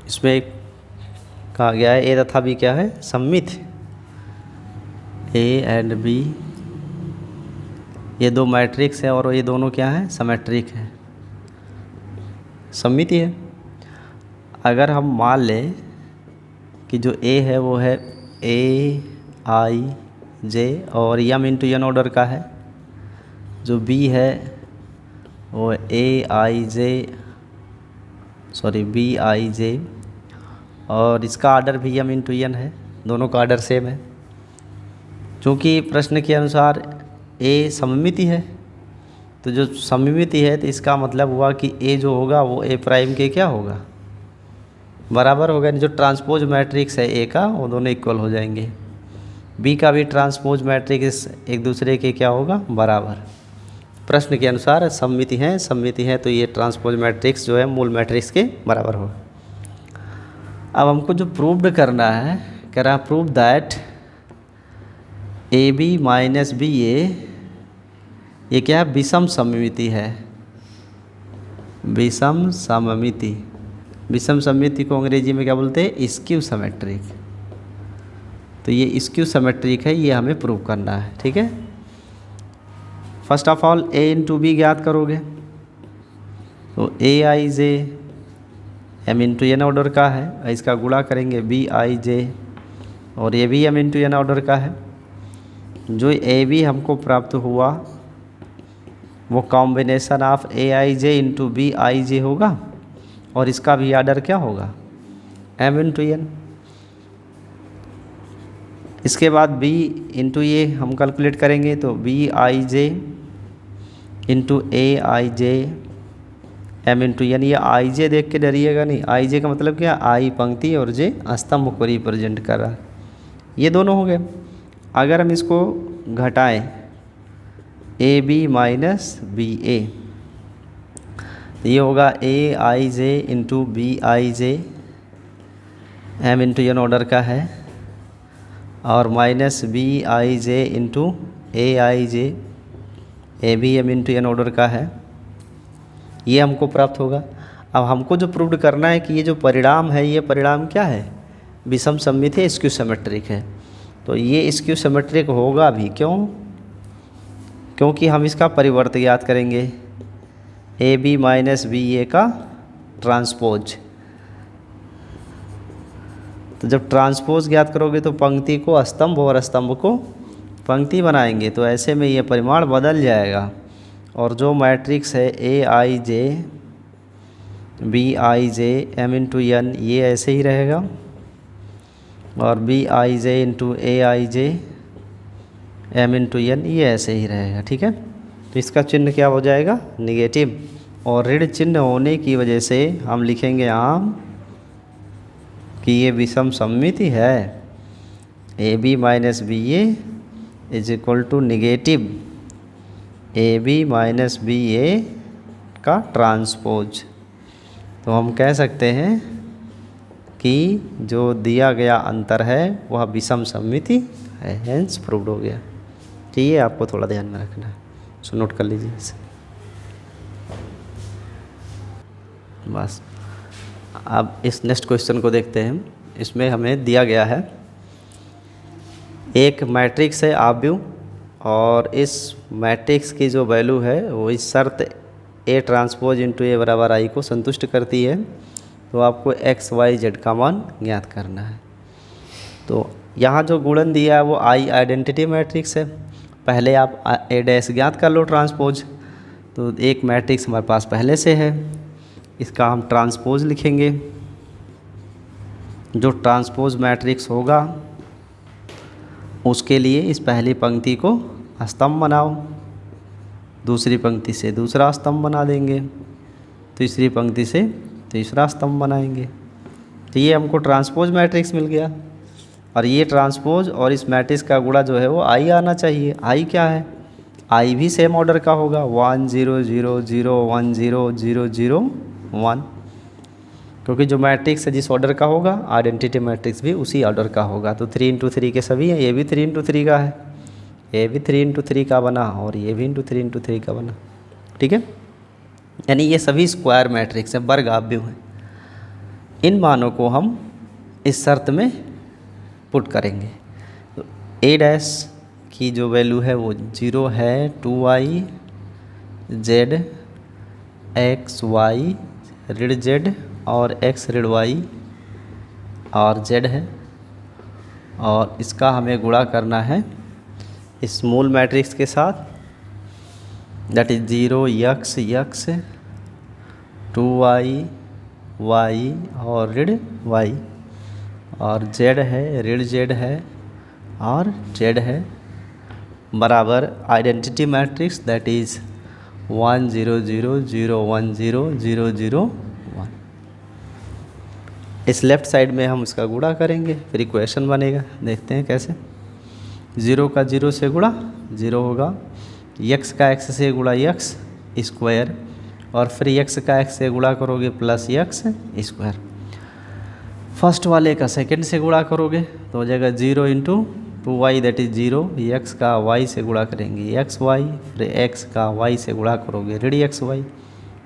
इसमें कहा गया है ए तथा बी क्या है, सममित। ए एंड बी ये दो मैट्रिक्स है और ये दोनों क्या है, सिमेट्रिक है, सममिति है। अगर हम मान लें कि जो ए है वो है ए आई जे और यम इंटू एन ऑर्डर का है, जो बी है वो ए आई जे बी आई जे और इसका आर्डर भी यम इंटू एन है, दोनों का आर्डर सेम है। क्योंकि प्रश्न के अनुसार ए सममिति है, तो जो सममिति है तो इसका मतलब हुआ कि ए जो होगा वो ए प्राइम के क्या होगा, बराबर होगा। जो ट्रांसपोज मैट्रिक्स है ए का वो दोनों इक्वल हो जाएंगे, बी का भी ट्रांसपोज मैट्रिक्स एक दूसरे के क्या होगा, बराबर। प्रश्न के अनुसार सममिति है तो ये ट्रांसपोज मैट्रिक्स जो है मूल मैट्रिक्स के बराबर होगा। अब हमको जो प्रूव्ड करना है, कह रहा prove that A B minus B ये क्या है, विषम सममिति है। विषम सममिति, विषम सममिति को अंग्रेजी में क्या बोलते हैं, स्क्यू सिमेट्रिक। तो ये स्क्यू सिमेट्रिक है, ये हमें प्रूव करना है, ठीक है। First of all A into B ज्ञात करोगे तो A I J M into N order का है, इसका गुणा करेंगे बी आई जे और ये भी एम इंटू एन ऑर्डर का है। जो ए बी हमको प्राप्त हुआ वो combination of A I J into B I J होगा और इसका भी आर्डर क्या होगा, एम इंटू एन। इसके बाद बी इंटू ए हम कैलकुलेट करेंगे तो B I J into A I J M into N. ये आई जे देख के डरिएगा नहीं, आई जे का मतलब क्या, आई पंक्ति और जे स्तंभ को रिप्रेजेंट कर रहा है। ये दोनों हो गए। अगर हम इसको घटाएं A B minus B A, ये होगा A I J into B I J M into N order का है और minus B I J into A I J A B M into N order का है, ये हमको प्राप्त होगा। अब हमको जो प्रूव करना है कि ये जो परिणाम है, ये परिणाम क्या है, विषम सममित है, स्क्यू सिमेट्रिक है। तो ये स्क्यू सिमेट्रिक होगा भी, क्यों, क्योंकि हम इसका परिवर्त ज्ञात करेंगे, ए बी माइनस बी ए का ट्रांसपोज। तो जब ट्रांसपोज ज्ञात करोगे तो पंक्ति को स्तंभ और स्तंभ को पंक्ति बनाएंगे, तो ऐसे में ये परिमाण बदल जाएगा। और जो मैट्रिक्स है A I J B I J M into N, ये ऐसे ही रहेगा और B I J into A I J M into N, ये ऐसे ही रहेगा, ठीक है। तो इसका चिन्ह क्या हो जाएगा, निगेटिव। और ऋण चिन्ह होने की वजह से हम लिखेंगे आम कि ये विषम सममिति है। A B minus B A is equal to negative A B minus B A का ट्रांसपोज। तो हम कह सकते हैं कि जो दिया गया अंतर है वह विषम सममिति है, हेंस प्रूव्ड हो गया। तो ये आपको थोड़ा ध्यान में रखना है, सो नोट कर लीजिए इसे बस। अब इस नेक्स्ट क्वेश्चन को देखते हैं। इसमें हमें दिया गया है एक मैट्रिक्स है आव्यूह और इस मैट्रिक्स की जो वैल्यू है वो इस शर्त ए ट्रांसपोज इंटू ए बराबर आई को संतुष्ट करती है। तो आपको एक्स वाई जेड का मान ज्ञात करना है। तो यहाँ जो गुणन दिया है वो आई आइडेंटिटी मैट्रिक्स है। पहले आप ए डैश ज्ञात कर लो ट्रांसपोज। तो एक मैट्रिक्स हमारे पास पहले से है, इसका हम ट्रांसपोज लिखेंगे। जो ट्रांसपोज मैट्रिक्स होगा उसके लिए इस पहली पंक्ति को स्तंभ बनाओ, दूसरी पंक्ति से दूसरा स्तंभ बना देंगे, तीसरी पंक्ति से तीसरा स्तंभ बनाएंगे। तो ये हमको ट्रांसपोज मैट्रिक्स मिल गया। और ये ट्रांसपोज और इस मैट्रिक्स का गुणा जो है वो आई आना चाहिए। आई क्या है, आई भी सेम ऑर्डर का होगा, 1 0 0 0 1 0 0 0 1, क्योंकि जो मैट्रिक्स है जिस ऑर्डर का होगा आइडेंटिटी मैट्रिक्स भी उसी ऑर्डर का होगा। तो 3 इंटू 3 के सभी हैं, ये भी 3 इंटू 3 का है, ये भी 3 इंटू 3 का बना और ये भी 3 इंटू 3 का बना, ठीक है। यानी ये सभी स्क्वायर मैट्रिक्स है, वर्ग आव्यूह है। इन मानों को हम इस शर्त में पुट करेंगे। तो ए डैश की जो वैल्यू है वो 0 है, 2y z x y ऋण z और x ऋण y और z है, और इसका हमें गुणा करना है स्मॉल मैट्रिक्स के साथ, that is 0 x x 2y y और ऋण y, और z है ऋण z है और z है, बराबर आइडेंटिटी मैट्रिक्स दैट इज 1 0 0 0 1 0 0 0 1। इस लेफ़्ट साइड में हम इसका गुणा करेंगे, फिर इक्वेशन बनेगा। देखते हैं कैसे। 0 का 0 से गुणा 0 होगा, x का x से गुणा x स्क्वायर, और फिर x का x से गुणा करोगे प्लस x स्क्वायर। फर्स्ट वाले का सेकंड से गुणा करोगे तो हो जाएगा 0 into 2y that is 0, x का y से गुणा करेंगे x y, फिर x का y से गुणा करोगे ऋण x y,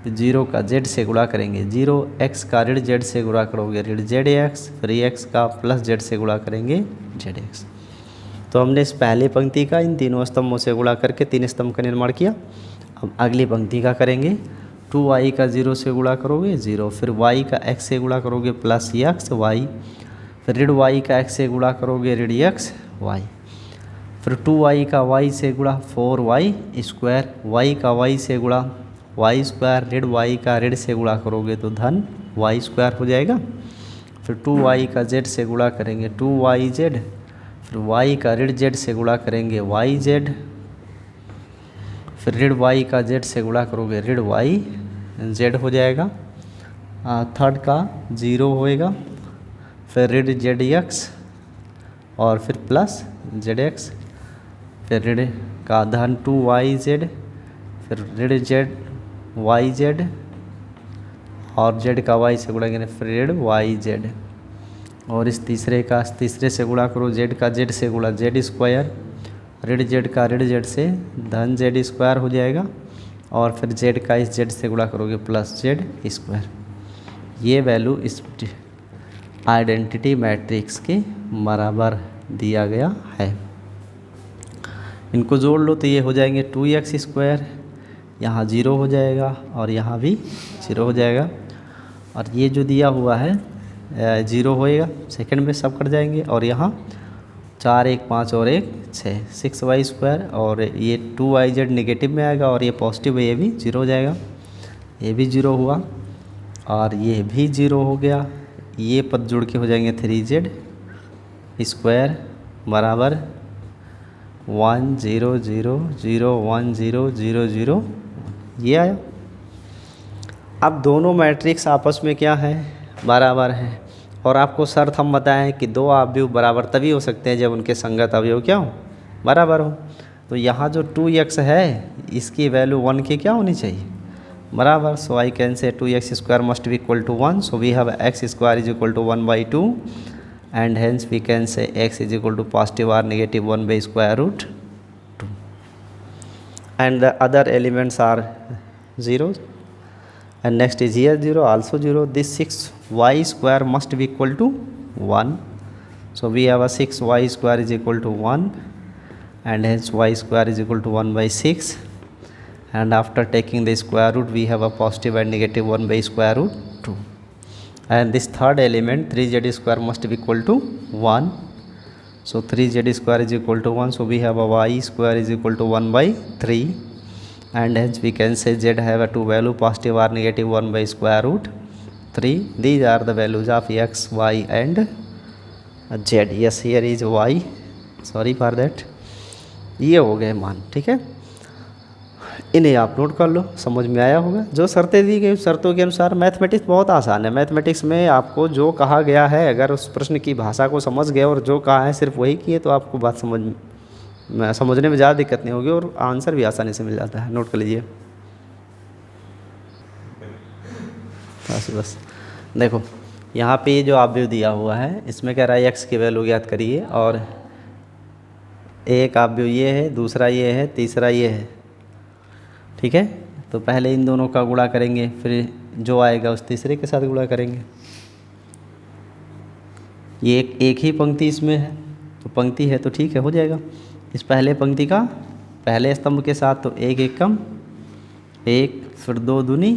फिर 0 का z से गुणा करेंगे 0, x का ऋण z से गुणा करोगे ऋण z x, फिर x का प्लस z से गुणा करेंगे z x। तो हमने इस पहली पंक्ति का इन तीनों स्तंभों से गुणा करके 3 स्तंभ का निर्माण किया। अब अगली पंक्ति का करेंगे। 2y का 0 से गुणा करोगे 0, फिर y का x से गुणा करोगे प्लस x y, फिर ऋण y का x से गुणा करोगे ऋण x y, फिर 2y का y से गुणा 4y स्क्वायर, y का y से गुणा y स्क्वायर, ऋण y का ऋण से गुणा करोगे तो धन y स्क्वायर हो जाएगा, फिर 2y का z से गुणा करेंगे 2yz, फिर y का ऋण z से गुणा करेंगे yz, फिर ऋण y का z से गुणा करोगे ऋण yz हो जाएगा। थर्ड का 0 होएगा, फिर ऋण zx और फिर प्लस zx, फिर ऋण का धन 2yz, फिर ऋण yz और z का y से गुणा करें फिर ऋण yz, और इस तीसरे से गुणा करो z का z से गुणा z स्क्वायर, ऋण z का ऋण z से धन z स्क्वायर हो जाएगा, और फिर z का इस z से गुणा करोगे प्लस z स्क्वायर। ये वैल्यू इस आइडेंटिटी मैट्रिक्स के बराबर दिया गया है। इनको जोड़ लो तो ये हो जाएंगे 2x स्क्वायर, यहाँ 0 हो जाएगा और यहाँ भी 0 हो जाएगा, और ये जो दिया हुआ है 0 होएगा, सेकंड में सब कट जाएंगे, और यहाँ 4 1 5 और 1 6 6y स्क्वायर, और ये 2yz नेगेटिव में आएगा और ये पॉजिटिव है, ये भी 0 हो जाएगा, ये भी 0 हुआ और ये भी 0 हो गया। ये पद जुड़ के हो जाएंगे 3z स्क्वायर बराबर 1 0 0 0 1 0 0 0, ये आया। अब दोनों मैट्रिक्स आपस में क्या है, बराबर है, और आपको शर्त हम बताएं कि दो अवयव बराबर तभी हो सकते हैं जब उनके संगत अवयव क्या हो, बराबर हो। तो यहाँ जो 2x है इसकी वैल्यू 1 की क्या होनी चाहिए, बराबर। सो आई can say 2x square must be equal to 1, so we have x square is equal to 1/2 and hence we can say x is equal to positive or negative 1 by square root 2, and the other elements are zeros, and next is here 0 also 0. This 6y square must be equal to 1, so we have a 6y square is equal to 1, and hence y square is equal to 1/6, and after taking the square root we have a positive and negative 1 by square root 2, and this third element 3z square must be equal to 1, so 3z square is equal to 1, so we have a y square is equal to 1/3, and hence we can say z have a two value positive or negative 1 by square root 3. These are the values of x, y and z. Yes, here is y, sorry for that. ये हो गए मान, ठीक है। इन्हें आप note कर लो, समझ में आया होगा। जो शर्तें दी गई उस शर्तों के अनुसार मैथमेटिक्स बहुत आसान है। मैथमेटिक्स में आपको जो कहा गया है, अगर उस प्रश्न की भाषा को समझ गए और जो कहा है सिर्फ वही किए तो आपको बात समझने में ज़्यादा दिक्कत नहीं होगी और आंसर भी आसानी से मिल जाता है। नोट कर लीजिए बस देखो यहाँ पे ये जो अवयव दिया हुआ है इसमें कह रहा है x की वैल्यू ज्ञात करिए, और एक अवयव ये है, दूसरा ये है, तीसरा ये है, ठीक है। तो पहले इन दोनों का गुणा करेंगे, फिर जो आएगा उस तीसरे के साथ गुणा करेंगे। ये एक ही पंक्ति इसमें है, तो पंक्ति है तो ठीक है, हो जाएगा। इस पहले पंक्ति का पहले स्तंभ के साथ तो एक एकम एक, फिर 2 दूनी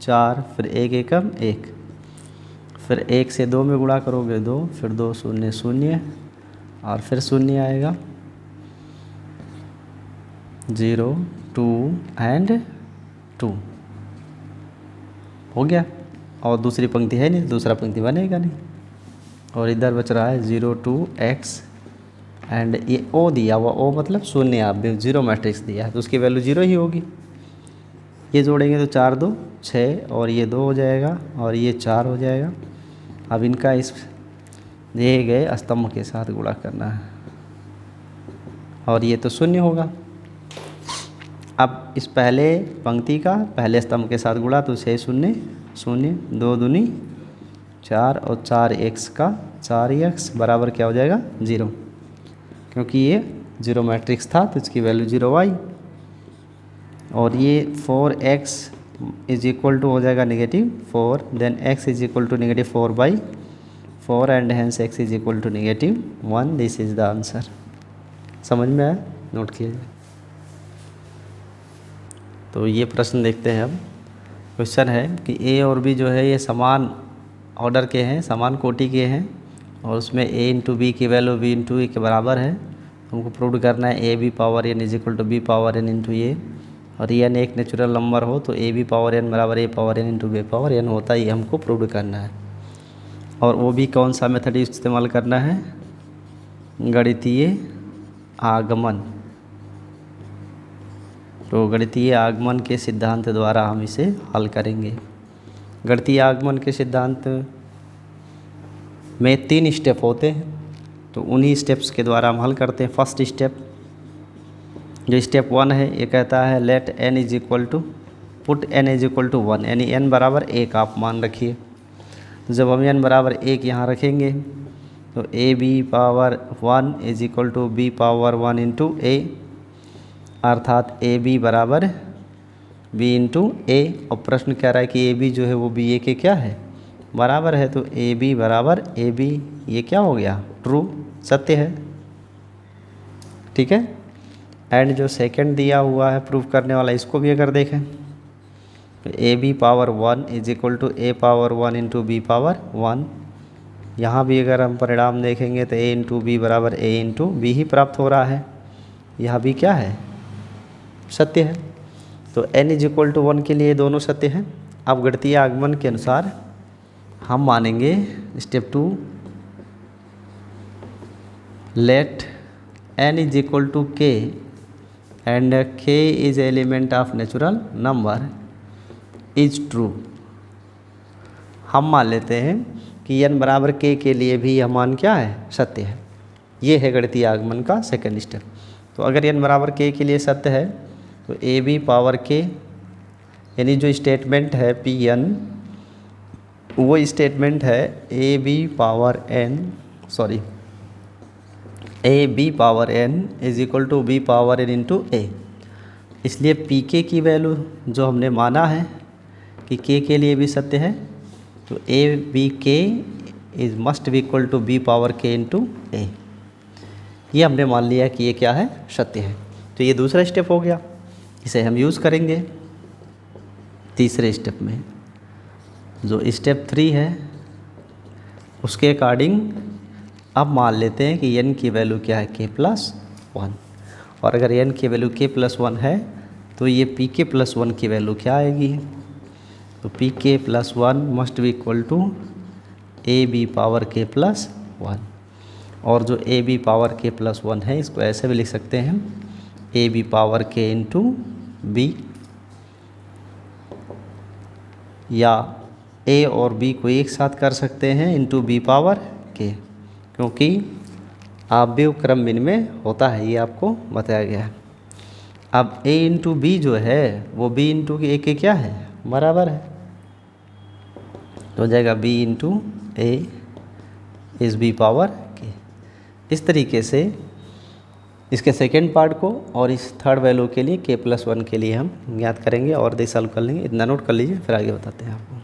4, फिर एक एकम एक, फिर 1 से 2 में गुणा करोगे 2, फिर 2 शून्य शून्य और फिर शून्य आएगा, 0 2 एंड 2 हो गया। और दूसरी पंक्ति है नहीं, दूसरा पंक्ति बनेगा नहीं। और इधर बच रहा है 0 2 x एंड ये ओ दिया हुआ, ओ मतलब शून्य, आप भी 0 मैट्रिक्स दिया है तो उसकी वैल्यू 0 ही होगी। ये जोड़ेंगे तो 4 2 6 और ये 2 हो जाएगा और ये 4 हो जाएगा। अब इनका इस दिए गए स्तंभ के साथ गुणा करना है और ये तो शून्य होगा। अब इस पहले पंक्ति का पहले स्तंभ के साथ गुणा तो 6 शून्य शून्य, 2 दूनी 4 और 4 x का 4x बराबर क्या हो जाएगा 0, क्योंकि ये 0 मैट्रिक्स था तो इसकी वैल्यू 0 आई। और ये 4x इज इक्वल टू हो जाएगा -4, then x is equal to -4/4 and hence x is equal to -1। This is the answer. समझ में आया? नोट किया जाए। तो ये प्रश्न देखते हैं। अब क्वेश्चन है कि ए और बी जो है ये समान ऑर्डर के हैं, समान कोटि के हैं और उसमें a इंटू बी की वैल्यू b इंटू ए के बराबर है। हमको प्रूव करना है a b power n is equal to b power n into A, और n एक नेचुरल नंबर हो तो a b पावर n बराबर a power n into b power n होता है। ये हमको प्रूव करना है। और वो भी कौन सा मेथड इस्तेमाल करना है? गणितीय आगमन। तो गणितीय आगमन के सिद्धांत द्वारा हम इसे हल करेंगे। गणितीय आगमन के सिद्धांत में 3 स्टेप होते हैं, तो उन्हीं स्टेप्स के द्वारा हम हल करते हैं। फर्स्ट स्टेप जो स्टेप 1 है ये कहता है let n is equal to put n is equal to 1, यानी n बराबर 1 आप मान रखिए। तो जब हम n बराबर 1 यहाँ रखेंगे तो a b power 1 is equal to b power 1 into A, अर्थात ए बी बराबर b इंटू ए। और प्रश्न कह रहा है कि ए बी जो है वो बी ए के क्या है बराबर है, तो ए बी बराबर ए बी, ये क्या हो गया? ट्रू, सत्य है। ठीक है। एंड जो सेकंड दिया हुआ है प्रूफ करने वाला, इसको भी अगर देखें तो A B power 1 is equal to A power 1 into B power 1। यहाँ भी अगर हम परिणाम देखेंगे तो ए इंटू बी बराबर ए इंटू बी ही प्राप्त हो रहा है। यह भी क्या है? सत्य है। तो n इज इक्वल टू 1 के लिए दोनों सत्य हैं। अब गणितीय आगमन के अनुसार हम मानेंगे step 2 let n is equal to k and k is element of natural number is true. हम मान लेते हैं कि n बराबर k के लिए भी यह मान क्या है? सत्य है। ये है गणितीय आगमन का सेकंड स्टेप। तो अगर n बराबर k के लिए सत्य है तो ए बी पावर k, यानी जो स्टेटमेंट है पी एन, वो स्टेटमेंट है A B power n is equal to B power n into A. इसलिए पी के की वैल्यू जो हमने माना है कि के लिए भी सत्य है, तो A B K is must be equal to B power K into A. ये हमने मान लिया कि ये क्या है? सत्य है। तो ये दूसरा स्टेप हो गया, इसे हम यूज़ करेंगे तीसरे स्टेप में। जो स्टेप 3 है उसके अकॉर्डिंग अब मान लेते हैं कि n की वैल्यू क्या है? k+1। और अगर n की वैल्यू k+1 है तो ये pk+1 की वैल्यू क्या आएगी? तो pk+1 must be equal to A B power k+1। और जो ए बी पावर k+1 है इसको ऐसे भी लिख सकते हैं A B power k into B, या a और b को एक साथ कर सकते हैं इंटू बी पावर k, क्योंकि आव्यूह क्रम में होता है, ये आपको बताया गया है। अब a इंटू बी जो है वो b इंटू ए के क्या है? बराबर है। तो हो जाएगा b into A is B power k। इस तरीके से इसके सेकेंड पार्ट को और इस थर्ड वैल्यू के लिए k+1 के लिए हम ज्ञात करेंगे और दे सॉल्व कर लेंगे। इतना नोट कर लीजिए, फिर आगे बताते हैं आपको।